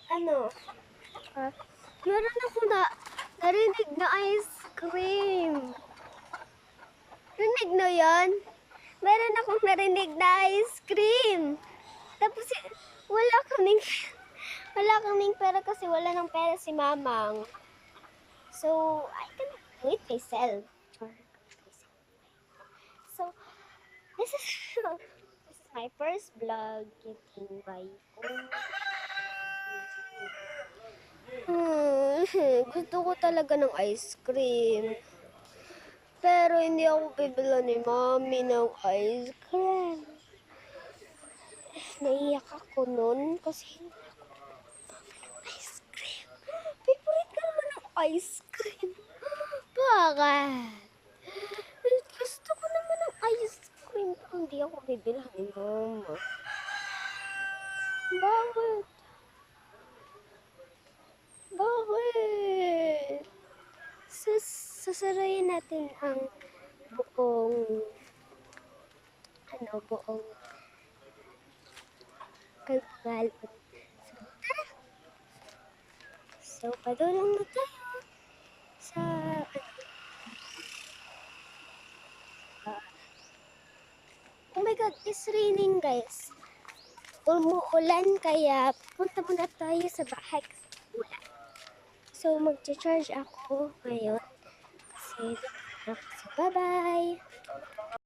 Ano? Ah, meron ako narinig na ice cream. Rinig na yan? Meron akong narinig na ice cream. Tapos, wala kaming pera kasi wala ng pera si Mamang. So, I can do it myself. So, this is my first vlog getting my own. Gusto ko talaga ng ice cream. Pero hindi ako bibila ni Mommy ng ice cream. Naiyak ako nun kasi hindi ako ng ice cream. Favorite ka naman ng ice cream. Bakit? Gusto ko naman ng ice cream pero hindi ako bibila ni Mama. Bakit? Bakit? Sasarayin natin ang buong buong kagbalon. So, padulong na tayo sa oh my god, it's raining guys. Umuulan kaya punta muna tayo sa bahay kasi ulan. So, mag-charge ako ngayon kasi bye-bye!